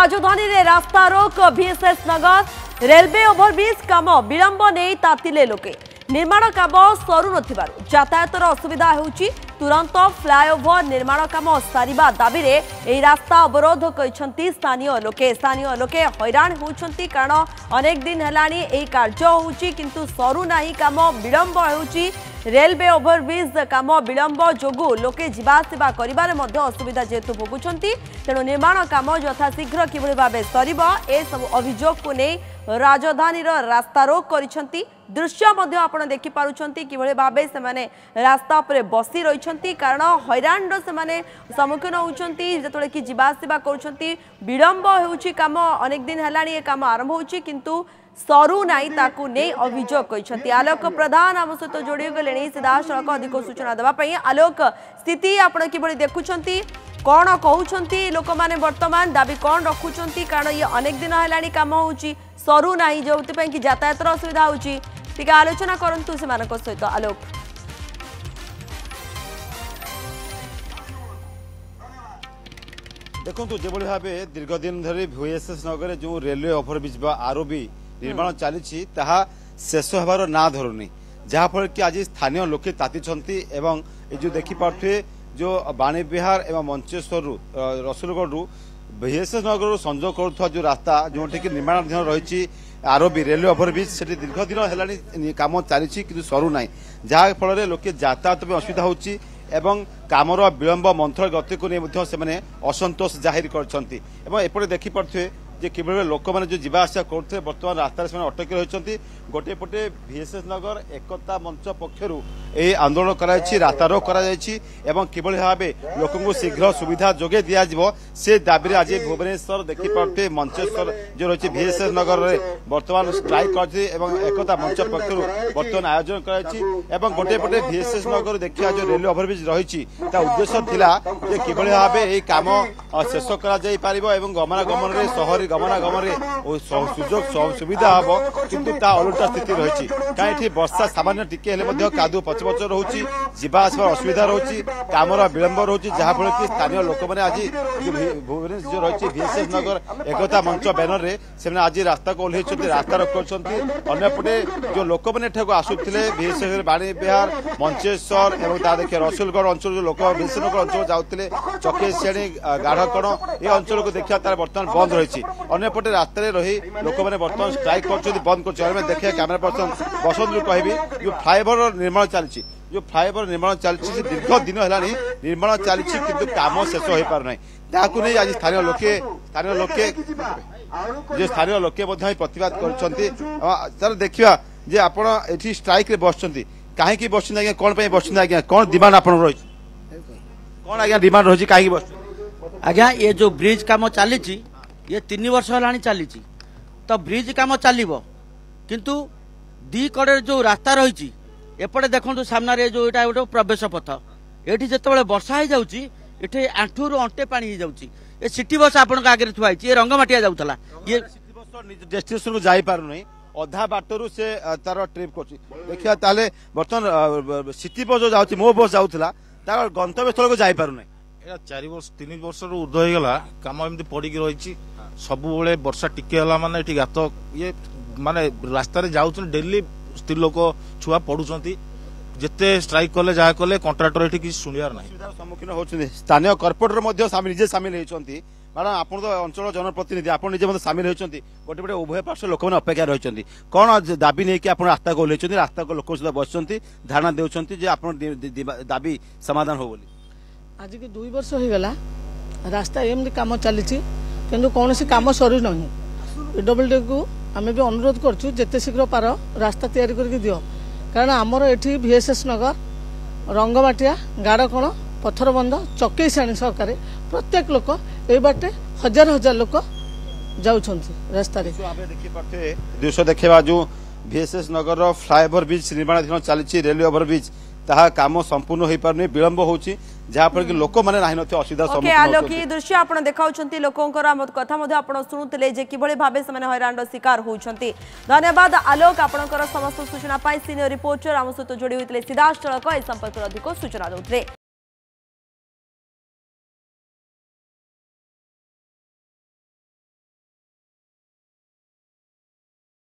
राजधानी रे रास्ता रोक VSS नगर रेलवे ओभरब्रिज काम विलंब नहीं तातिले लोके निर्माण काम सरू नथिबारु यातायातर असुविधा हेउची तुरंत फ्लाईओवर निर्माण काम सारिबा दाबी रे एही रास्ता अवरोध करिसंती स्थानीय लोके हैरान होउछंती कारण अनेक दिन हेलानी एही कार्य होउची किंतु सरू नाही काम विलंब हेउची रेलवे ओभरब्रिज काम विलंब जोगु लोके जीवासवा करिबारे मध्य असुविधा जेतु भोगुछंती तेणु निर्माण काम यथाशीघ्र किभଳି भाबे सरिबा ए सब अभियोग को नै राजधानी रास्ता रोक करिसंती दृश्य मध्य आपण देखि पारुछंती किभଳି भाबे से माने रास्ता पर बसी रहिसंती कारण हैरान से माने सम्मुखीन होउछंती जेतोले कि जीवासवा करूछंती विलंब हेउची काम अनेक दिन हेलानी ए काम आरंभ होउची किंतु सरू नाई ताकू नहीं अभियोग करिसंती आलोक प्रधान आम सहित जोड़ी गले सीधा सड़क अधिक सूचना देवाई आलोक स्थिति आपण किभଳି देखुछंती कौन कहउछंती लोक माने वर्तमान दाबी कौन रखुछंती कारण ये अनेक दिन हेलानी काम होउची सरू नाई जोति पई कि यातायातर असुविधा होउची टिका आलोचना करंतु से मानक सहित आलोक देखो जो भाव दीर्घ दिन धरी VSS नगर जो रेलवे ओभरब्रिज आरओबी निर्माण चली शेष हबार ना धरुनी जहाँफल कि आज स्थानीय लोके ताती एवं जो देखिपे जो बाणीविहार एवं मंचेश्वर रसुलगढ़ VSS नगर संजोग करुवा जो रास्ता जो निर्माणाधीन रही आरओबी रेलवे ओभरब्रिज से दीर्घ दिन है कम चली कि सरू ना जहाँफल लोके यातायात में असुविधा होची एवं कामर विलंब मंथर गति को नहीं असंतोष जाहिर कर देखिपे जे किभଳି लोक मैंने जो जीवा आसा करते बर्तमान रास्तार से अटकी रही गोटे पटे VSS नगर एकता मंच पक्षर यही आंदोलन कराई रास्ता रोक किभଳି भाव लोक शीघ्र सुविधा जोगे दिज्व से दाबी आज भुवनेश्वर देखिपे मंचेश्वर जो रही VSS नगर में बर्तमान स्ट्राइक करता मंच पक्षर बर्तमान आयोजन कर गोटे पटे VSS नगर देखिए जो रेलवे ओभरब्रिज रही उद्देश्य थिला जे किभଳି भाव यही काम शेष कर गमनागमन में सहरी गमनागमन सुजोग सुविधा हम किंतु अलुटा स्थिति रही कहीं वर्षा सामान्य टिके कादु पचपच रोचे जीवा आसबार असुविधा रोचे कामर विलंब रोचे जहाँफल कि स्थानीय लोक मैंने आज भुवनेश्वर जो रही VSS नगर एकता मंच बैनर में से आज रास्ता को ओह्ल रास्ता रोक करपटे जो लोक मैंने आसुले VSS बाणीविहार मंचेश्वर और देखिए रसुलगढ़ अंचल जो लोक VSS नगर अंचल जाते चकेश्याणी गाढ़कण ये अंचल को देखा तार बर्तमान बंद रही अंपटे रास्तार रही लोक मैंने बर्तमान स्ट्राइक कर बंद कर देखिए कैमेरा पर्सन बसंत कहि जो फ्लाईओवर निर्माण चलती जो फ्लाईओवर निर्माण चलती दीर्घ दिन है निर्माण चली किंतु काम शेष हो पारना जहाँ नहीं आज स्थानीय लोके जो स्थानीय लोके प्रतिवाद कर देखा जे आप स्ट्राइक बस कहीं बस कौन बस आज्ञा कौन डिमांड आप रही कौन आज्ञा डिमांड रही कहीं बस आज्ञा ये जो ब्रिज काम चली ये 3 वर्ष है चली तो ब्रिज काम चलो किंतु दी कड़े जो रास्ता रही एपटे देखो सामने जो यहाँ गोटे प्रवेश पथ ये जिते वर्षा हो जाए आंठू अंटे पा ये सिटी बस आपण आगे थुआ ये रंगमाटिया जाऊला ये डेस्टिनेशन को जाई पारु नहीं अधा बाटर से तार ट्रिप कर देखिए ताले बर्तमान सिटी बस जो जाऊँ मो बस जाऊला तार गंतव्य स्थल को जाई पारु नहीं 3 वर्ष ऊर्ध होगा कम एमती पड़ी रही सब वर्षा टिके माने गात ये माने रास्तार जाऊँ डेली स्त्री लोक छुआ पढ़ुंट जिते स्ट्राइक कले जहाँ कले कंट्राक्टर ये किसी शुणियार ना सम्मुखीन होती स्थानीय कर्पोरेटर निजे सामिल होती मैडम आप अंचल जनप्रतिनिधि आप निजे सामिल होती गोटे गोटे उभय पार्श्व लोक मैंने अपेक्षा रही कौन दाबी नहीं कि आप रास्ता को ओह्लैंट रास्ता को लोक सहित बस धारणा देते आप दाबी समाधान हो बोली आज के 2 वर्ष हो गला रास्ता एमती काम चली किंतु कौन सी काम सरू ना PWD को आम भी अनुरोध करछु जेते शीघ्र पार रास्ता तैयारी करके दियो कारण आमर एठी VSS नगर रंगमाटिया गाड़कण पथरबंध चकेश्याणी सहकारी प्रत्येक लोक ए बाटे हजार हजार लोक जाउछंती रास्ता रे दृश्य देखा जो VSS नगर फ्लाईओवर ब्रिज निर्माणाधीन चली रेलवे ओभरब्रिज ताहा काम संपूर्ण हो पारनी विलंब होची जहाँफल कि लोक मैंने ना असुविधा आलोक ये दृश्य आप देखा लोकंर कथा आप शुणुते जे किभଳି भाबे से हैरान शिकार होती धन्यवाद आलोक आपंकर समस्त सूचना सीनियर रिपोर्टर आम सहित जोड़ी होते सीधा सड़क ए संपर्क अधिक सूचना देते।